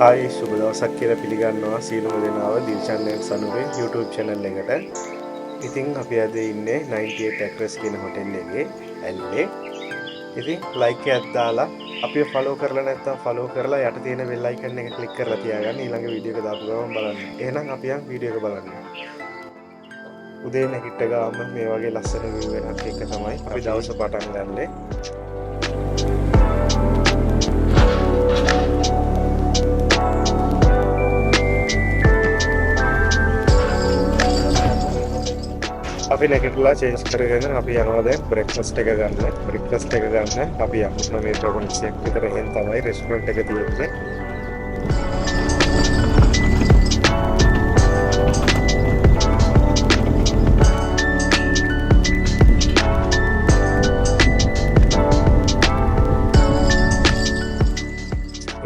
ආයි සුබ දවසක් කියලා පිළිගන්නවා සියලුම දෙනාව දිල්ෂන් නෙට්ස් අනුරේ YouTube channel එකට. ඉතින් අපි අද ඉන්නේ 98 acres කියන හොටෙල් එකේ ඇල්ලේ. ඉතින් like එකක් දාලා අපිව follow කරලා නැත්නම් follow කරලා යට තියෙන bell icon එක click කරලා තියාගන්න ඊළඟ වීඩියෝ එක දාපු ගමන් බලන්න. එහෙනම් අපි යන් වීඩියෝ එක බලන්න. උදේ නැගිට ගාම මේ වගේ ලස්සන view එකක් එක තමයි අපි දවස පටන් ගන්නෙ. අපි නැගිටලා චේන්ජ් කරගෙන අපි යනවා දැන් බ්‍රෙක්ෆාස්ට් එක ගන්න. බ්‍රෙක්ෆාස්ට් එක ගන්න අපි යමු මේ ප්‍රොග්‍රැම්ස් එක විතර එහෙන් තමයි රෙස්ටොරන්ට් එක තියෙන්නේ.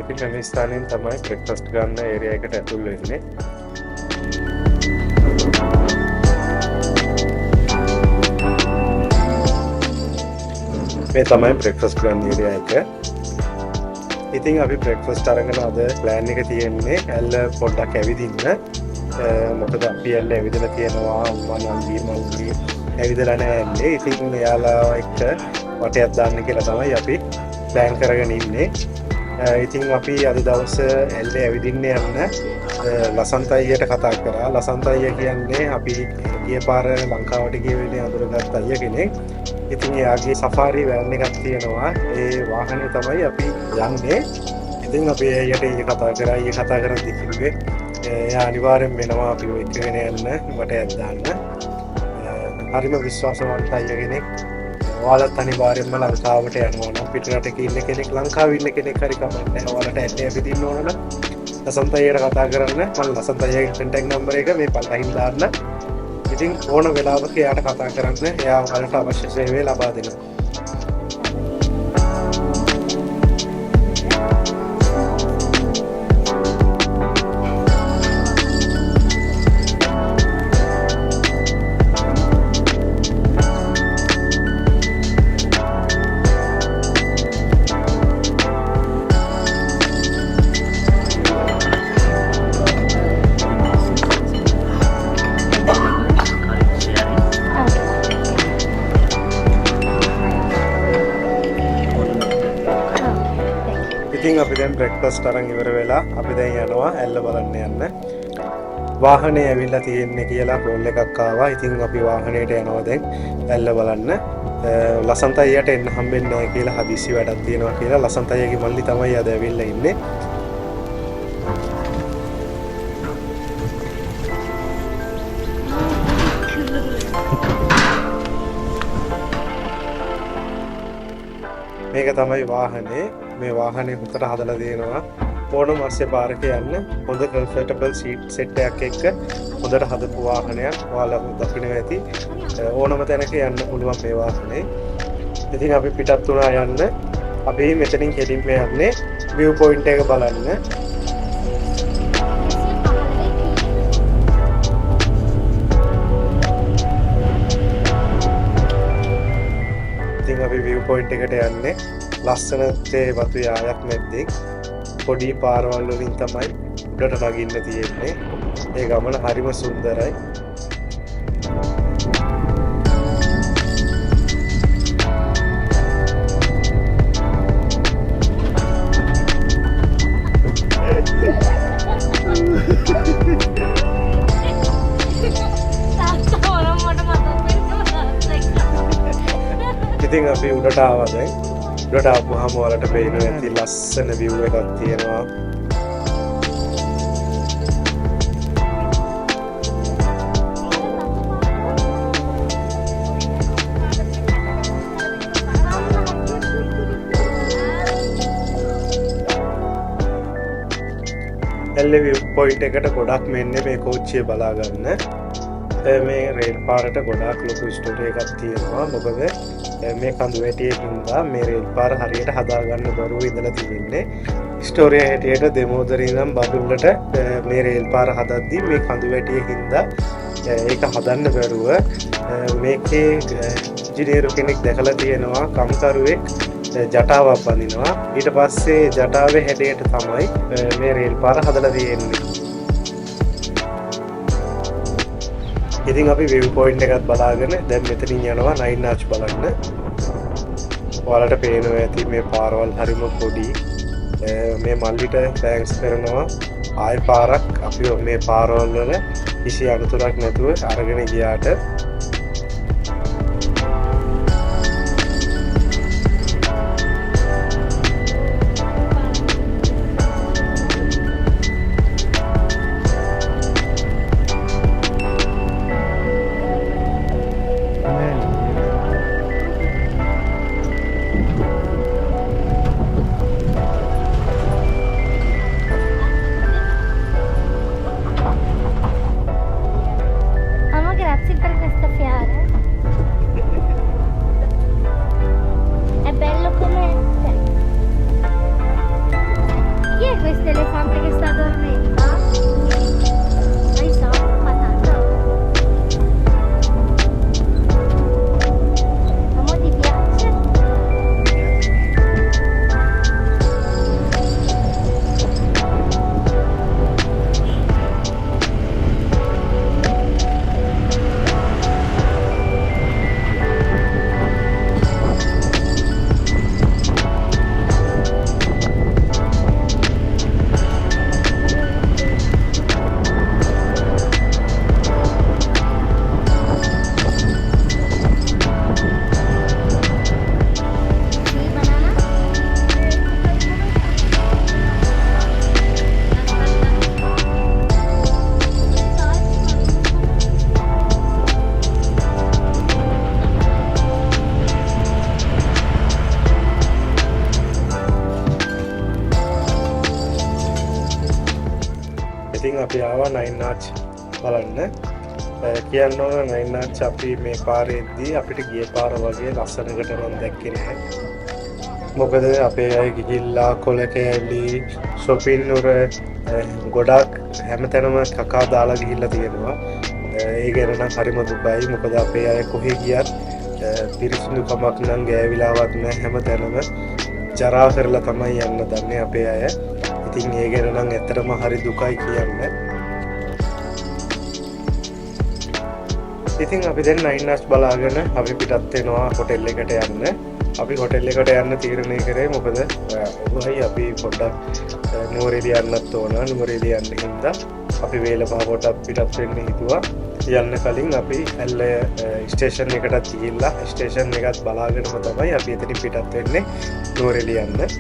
අපි මේ ස්ථානයෙන් තමයි බ්‍රෙක්ෆාස්ට් ගන්න ඒරියා එකට ඇතුල් වෙන්නේ. මේ තමයි බ්‍රෙක්ෆාස්ට් ගන්න ඒරියා එක. ඉතින් අපි බ්‍රෙක්ෆාස්ට් අරගෙන අද ප්ලෑන් එක තියෙන්නේ ඇල්ල පොඩ්ඩක් ඇවිදින්න. මොකද අපි ඇල්ල ඇවිදලා තියෙනවා අම්මා නංගි මල්ලි ඇවිදලා නැහැ ඇල්ලේ. ඉතින් එයාලා එක්ක වටයක් දාන්න කියලා තමයි අපි ප්ලෑන් කරගෙන ඉන්නේ. ඉතින් අපි අද දවසේ ඇල්ලේ ඇවිදින්න යන්න ලසන්ත අයියට කතා කරා. ලසන්ත අයියා කියන්නේ අපි ගිය පාර ලංකාවට ගිය වෙලේ අඳුරගත් අයියා කෙනෙක්. ඉතින් එයාගේ සෆාරි වෑන් එකක් තියෙනවා. ඒ වාහනේ තමයි අපි යන්නේ. ඉතින් අපි එයාට කතා කරා. ඊයේ කතා කරද්දී කිව්වේ එයා අනිවාර්යෙන් වෙනවා අපි එක්කගෙන යන්න වටයක් දාන්න. හරිම විශ්වාසවන්ත අයියා කෙනෙක්. ඔයාලත් අනිවාර්යෙන්ම ලංකාවට යනවා නම් පිටරටක ඉන්න කෙනෙක් ලංකාවේ ඉන්න කෙනෙක් හරි කමක් නැහැ. ඔයාලට ඇල්ලේ ඇවිදින්න ඕන නම් ලසන්ත අයියට කතා කරන්න. මම ලසන්ත අයියාගේ contact number එක මේ පල්ලහින් දාන්න. ඉතින් ඕන වෙලාවක එයාට කතා කරන්න. එයා ඔයාලට අවශ්‍ය සේවය ලබා දෙනවා. ඉතින් අපි දැන් බ්‍රෙක්ෆාස්ට් අරන් ඉවර වෙලා අපි දැන් යනවා ඇල්ල බලන්න යන්න. වාහනේ ඇවිල්ලා තියෙන්නේ කියලා කෝල් එකක් ආවා. ඉතින් අපි වාහනේට යනවා දැන් ඇල්ල බලන්න. ලසන්ත අයියට එන්න හම්බෙන්නේ නැහැ කියලා හදිසි වැඩක් තියෙනවා කියලා ලසන්ත අයියගේ මල්ලි තමයි අද ඇවිල්ලා ඉන්නේ. මේක තමයි වාහනේ. මේ වාහනේ හොතට හදලා දෙනවා. ඕනම අස්සේ පාරක යන්න හොඳ කම්ෆර්ටබල් සීට් සෙට් එකක් එක්ක හොඳට හදපු වාහනයක්. ඔයාලා දකින්න ඇති. ඕනම තැනක යන්න පුළුවන් මේ වාහනේ. ඉතින් අපි පිටත් වුණා යන්න. අපි මෙතනින් හෙලින්ම යන්නේ view point එක බලන්න. ඉතින් අපි view point එකට යන්නේ ලස්සන තේ වතු යායක් මැද්දේ පොඩි පාරවල් වලින් තමයි උඩට නගින්න තියෙන්නේ. ඒ ගමන හරිම සුන්දරයි. ඉතින් අපි උඩට ආවා දැන්. උඩට ආපුවාම ඔයාලට පේනවා ඇති ලස්සන view එකක් තියෙනවා. ඇල්ලේ view point එකට ගොඩක් මෙන්නේ මේ කෝච්චිය බලා ගන්න. මේ රේල් පාරට ගොඩාක් ලොකු ස්ටෝරි එකක් තියෙනවා. මොකද මේ කඳු වැටියකින්දා මේ රේල් පාර හරියට හදාගන්න බැරුව ඉඳලා තියෙන්නේ. ස්ටෝරිය හැටියට දෙමෝදරේ ඉඳන් බදුල්ලට මේ රේල් පාර හදද්දී මේ කඳු වැටියකින්දා ඒක හදන්න බැරුව මේකේ ඉංජිනේරු කෙනෙක් දැකලා තියෙනවා කම්කරුවෙක් ජටාවක් බඳිනවා. ඊට පස්සේ ජටාවේ හැඩයට තමයි මේ රේල් පාර හදලා තියෙන්නේ. ඉතින් අපි view point එකත් බලාගෙන දැන් මෙතනින් යනවා නයින් ආච් බලන්න. ඔයාලට පේනවා ඇති මේ පාරවල් හරිම පොඩි. මේ මල්ලිට තෑන්ක්ස් කරනවා. ආයෙ පාරක් අපි මේ පාරවල් වල කිසි අනතුරක් නැතුව අරගෙන ගියාට. ඉතින් අපි ආවා නයින් ආච් බලන්න. කියන්න ඕන නයින් ආච් අපි මේ පාරේ ඉද්දී අපිට ගිය පාර වගේ ලස්සනකට නම් දැක්කේ නැහැ. මොකද අපේ අය ගිහිල්ලා කොලකෑලි shopping නුර ගොඩක් හැමතැනම කකා දාලා ගිහිල්ලා තියෙනවා. ඒ ගැන නම් හරිම දුකයි. මොකද අපේ අය කොහේ ගියත් පිරිසිදුකමක් නම් ගෑවිලාවත් නැහැ. හැමතැනම ජරා කරලා තමයි යන්න දන්නේ අපේ අය. ඉතින් ඒ ගැන නම් ඇත්තටම හරි දුකයි කියන්න. ඉතින් අපි දැන් නයින් ආච් බලාගෙන අපි පිටත් වෙනවා හොටෙල් එකට යන්න. අපි හොටෙල් එකට යන්න තීරණය කරේ මොකද ඔබයි අපි පොඩ්ඩක් නුවරඑළිය යන්නත් ඕන. නුවරඑළිය යන්න හින්දා අපි වේලපහ පොඩ්ඩක් පිටත් වෙන්න හිතුවා. යන්න කලින් අපි ඇල්ල ස්ටේෂන් එකටත් ගිහිල්ලා ස්ටේෂන් එකත් බලාගෙනම තමයි අපි එතනින් පිටත් වෙන්නේ නුවරඑළිය යන්න.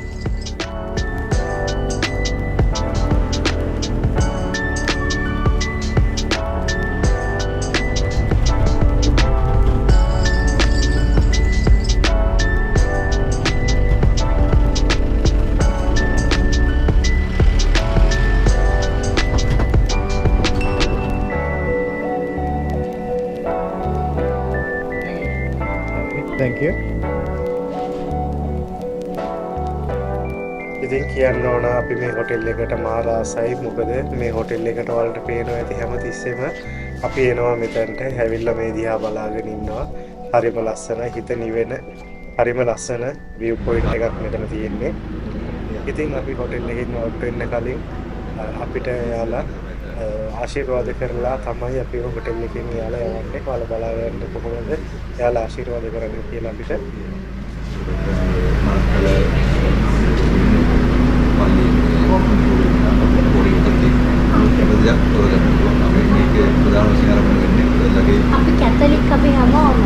Thank you. ඉතින් කියන්න ඕන අපි මේ හොටෙල් එකට මාර ආසයි. මොකද මේ හොටෙල් එකට වලට පේනවා ඇති හැමතිස්සෙම අපි එනවා මෙතනට හැවිල්ලා මේ දිහා බලාගෙන ඉන්නවා. හරිම ලස්සනයි, හිත නිවෙන හරිම ලස්සන view point එකක් මෙතන තියෙන්නේ. ඉතින් අපි හොටෙල් එකකින් අවුට් වෙන්න කලින් අපිට යාලා ආශිර්වාද කරලා තමයි අපි හොටෙල් එකකින් යාලා යවන්නේ. ඔයාලා බලාගන්න කොහොමද යාලා ආශිර්වාද කරන්නේ කියලා අපිට. අපි කැතලික් අපි හැමෝම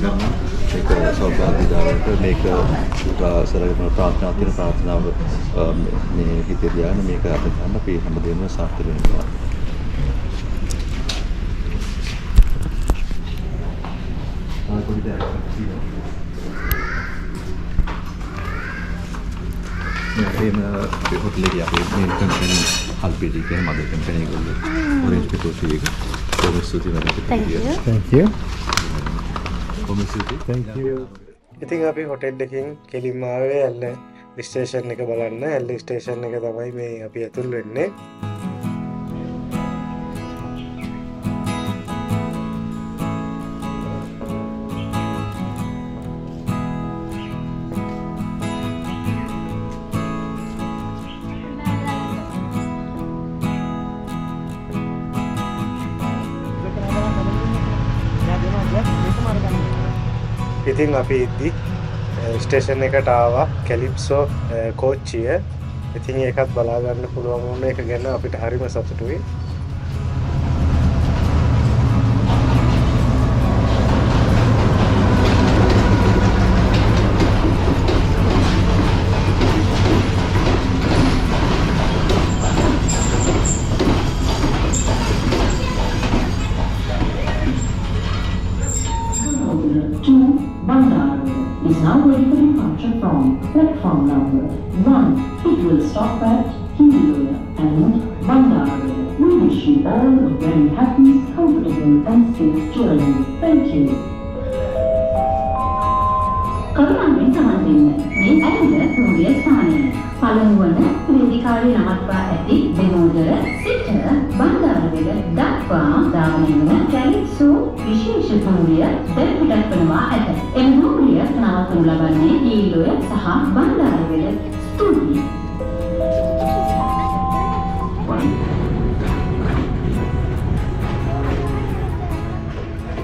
ගන්නවා. මේක සෞභාග්‍යදායක මේක සරලව ප්‍රාර්ථනා තියෙන ප්‍රාර්ථනාව මේ හිතේ ධ්‍යාන මේක අද ගන්න අපි හැමදේම සාර්ථක වෙනවා. එහෙම අපේ හොටලේ අපි මේ කම්පැනි හල්පිටි කියන මදර් කම්පැනි එකවල ඔරෙන්ජ් පිටෝටි එක කොහොමද සුතිවරට thank you කොහොමද thank you ඉතින් අපි හොටෙල් එකකින් කෙලින්ම ආවේ ඇල්ල ස්ටේෂන් එක බලන්න. ඇල්ල ස්ටේෂන් එක තමයි මේ අපි ඇතුල් වෙන්නේ. ඉතින් අපි ඉද්දි ස්ටේෂන් එකට ආවා කැලිප්සෝ කෝච්චිය. ඉතින් ඒකත් බලා ගන්න පුළුවන් වුණ එක ගැන අපිට හරිම සතුටුයි. Is now ready for departure from platform number 1. It will stop at Hindloya and Bandara. We wish you all a very happy, comfortable and safe journey. Thank you. කරුණාවෙන් සමන් දෙන්න. මේ ඇතුළ සූර්ය ස්ථානය. පළමු වන වේදිකාවේ නවත්වා ඇති දෙමෝදර සිට බණ්ඩාරවැල දක්වා දාවන වන කැලිප්සෝ විශේෂ සූර්ය දැන් පිටත් වනවා ඇත. එම සූර්ය නවත්වනු ලබන්නේ හීලොය සහ බණ්ඩාරවැල ස්තුතියි.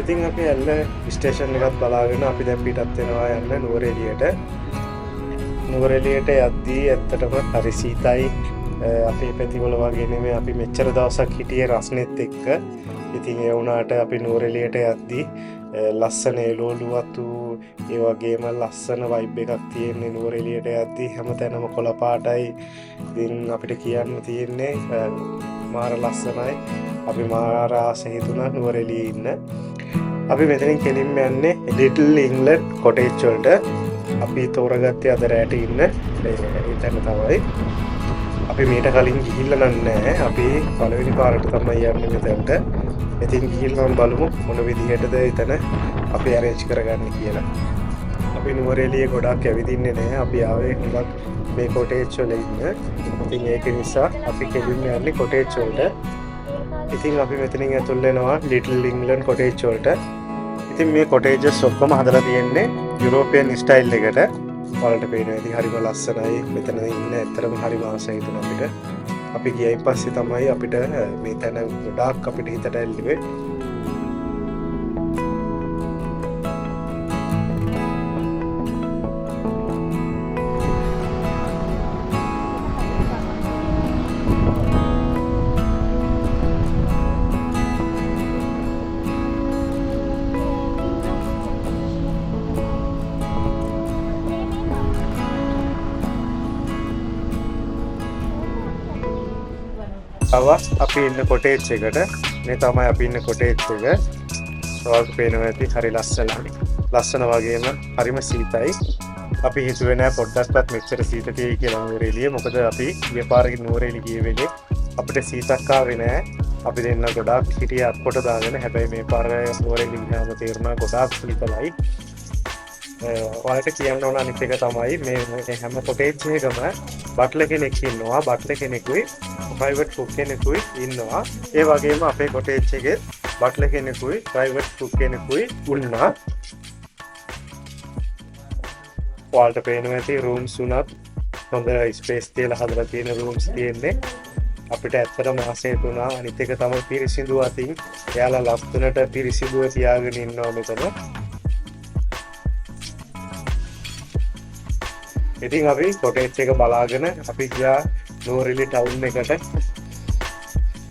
ඉතින් අපි ඇල්ල ස්ටේෂන් එකත් බලාගෙන අපි දැන් පිටත් වෙනවා යන්න නුවරඑළියට. නුවරඑළියට යද්දී ඇත්තටම හරි සීතයි. අපේ පැතිවල වගේ නෙමෙයි අපි මෙච්චර දවසක් හිටියේ රස්නෙත් එක්ක. ඉතින් ඒ වුණාට අපි නුවරඑළියට යද්දී ලස්සන එළවලු වතු ඒ වගේම ලස්සන වයිබ් එකක් තියෙන නුවරඑළියට යද්දී හැමතැනම කොළ පාටයි. ඉතින් අපිට කියන්න තියෙන්නේ මාර ලස්සනයි. අපි මාර ආස හිතුණා නුවරඑළියේ ඉන්න. අපි මෙතනින් කෙලින්ම යන්නේ ලිටල් ඉංග්ලන්ඩ් කොටේජ් වලට. අපි තෝරගත්තේ අද රැට ඉන්න එතන තමයි. අපි මීට කලින් ගිහිල්ලා නැහැ. අපි පළවෙනි පාරට තමයි යන්නේ මෙතනට. ඉතින් ගිහිල්ලා බලමු මොන විදිහටද එතන අපි arrange කරගන්නේ කියලා. අපි නුවරඑළියේ ගොඩක් ඇවිදින්නේ නැහැ. අපි ආවේ හුඟක් මේ කොටේජ් වල ඉන්න. ඉතින් ඒක නිසා අපි කෙලින්ම යන්නේ කොටේජ් වලට. ඉතින් අපි මෙතනින් ඇතුල් වෙනවා ලිටල් ඉංග්ලන්ඩ් කොටේජ් වලට. ඉතින් මේ කොටේජස් ඔක්කොම හදලා තියෙන්නේ යුරෝපියන් ස්ටයිල් එකට. ඔයාලට පේනවා ඉතින් හරිම ලස්සනයි. මෙතන ඉන්න ඇත්තටම හරිම ආසයි හිතුණා අපිට. අපි ගියයින් පස්සේ තමයි අපිට මේ තැන ගොඩාක් අපිට හිතට ඇල්ලුවේ. අපි ඉන්න කොටේජ් එකට. මේ තමයි අපි ඉන්න කොටේජ් එක. ඔයාලට පේනවා ඇති හරි ලස්සනයි. ලස්සන වගේම හරිම සීතයි. අපි හිතුවේ නෑ පොඩ්ඩක්වත් මෙච්චර සීත තියෙයි කියලා නුවරඑළියේ. මොකද අපි ගිය පාරේ නුවරඑළිය ගිය වෙලේ අපිට සීතක් ආවේ නෑ. අපි දෙන්න ගොඩාක් හිටියේ අත්කොට දාගෙන. හැබැයි මේ පාර නුවරඑළිය ගියාම තේරුණා ගොඩාක් සීතලයි. ඔයාලට කියන්න ඕන අනිත් එක තමයි මේ හැම කොටේජ් එකකම බට්ලර් කෙනෙක් ඉන්නවා. බට්ලර් කෙනෙකුයි ප්‍රයිවට් කුක් කෙනෙකුයි ඉන්නවා. ඒ වගේම අපේ කොටේජ් එකේ බට්ලර් කෙනෙකුයි ප්‍රයිවට් කුක් කෙනෙකුයි උන්නා. ඔයාලට පේනවා ඇති රූම්ස් උනත් හොඳ ස්පේස් තියලා හදලා තියෙන රූම්ස් තියෙන්නේ. අපිට ඇත්තටම ආසයි තුනා. අනිත් එක තමයි පිරිසිදු අතින් එයාලා ලස්සනට පිරිසිදුව තියාගෙන ඉන්නවා මෙතන. ඉතින් අපි කොටේජ් එක බලාගෙන අපි ගියා නුවරඑළිය ටවුන් එකට.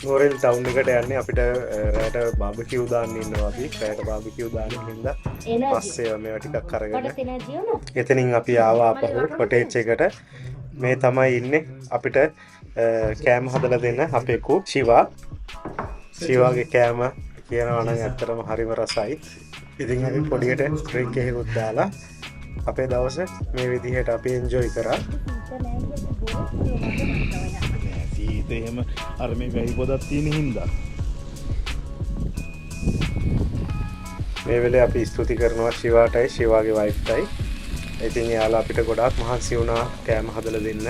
නෝරෙල් ටවුන් එකට යන්නේ අපිට රෑට බාබකියු දාන්න ඉන්නවා අපි. රෑට බාබකියු දාන්න හින්දා පස්සේ මේවා ටිකක් අරගෙන එතනින් අපි ආවා අපහු කොටේජ් එකට. මේ තමයි ඉන්නේ අපිට කෑම හදලා දෙන්න අපේ කුක් ශිවා. ශිවාගේ කෑම කියනවා නම් ඇත්තටම හරිම රසයි. ඉතින් අපි පොඩියට ඩ්‍රින්ක් එකකුත් දාලා අපේ දවස මේ විදිහට අපි එන්ජොයි කරා. සීත එහෙම අර මේ වැහි පොදක් තියෙන හින්දා මේ වෙලේ අපි ස්තුති කරනවා ශිවාටයි ශිවාගේ වයිෆ්ටයි. ඉතින් එයාලා අපිට ගොඩාක් මහන්සි වුණා කෑම හදලා දෙන්න.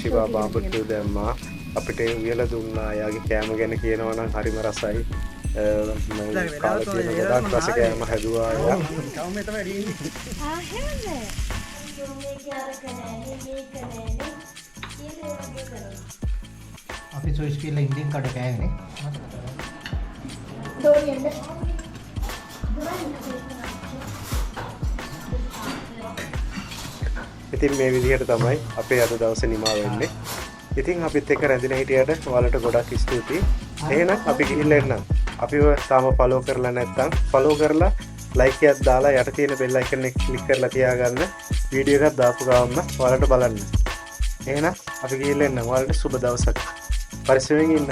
ශිවා බාබකියු දැම්මා අපිට උයලා දුන්නා. එයාගේ කෑම ගැන කියනවා නම් හරිම රසයි. කාලා තියෙන ගොඩාක් රස කෑම හැදුවා එයා. අපි සොයිස් කියලා ඉන්දියන් කඩ කෑවනේ. ඉතින් මේ විදිහට තමයි අපේ අද දවසේ නිමා වෙන්නේ. ඉතින් අපිත් එක්ක රැඳිලා හිටියට ඔයාලට ගොඩක් ස්තුතියි. එහෙනම් අපි ගිහිල්ලා එන්නම්. අපිව තාම ෆලෝ කරලා නැත්නම් ෆලෝ කරලා ලයික් එකක් දාලා යට තියෙන බෙල් අයිකන් එක ක්ලික් කරලා තියාගන්න. වීඩියෝ එකක් දාපු ගමන් ඔයාලට බලන්න. එහෙනම් අපි ගිහිල්ලා එන්නම්. ඔයාලට සුබ දවසක්. පරිස්සමෙන් ඉන්න.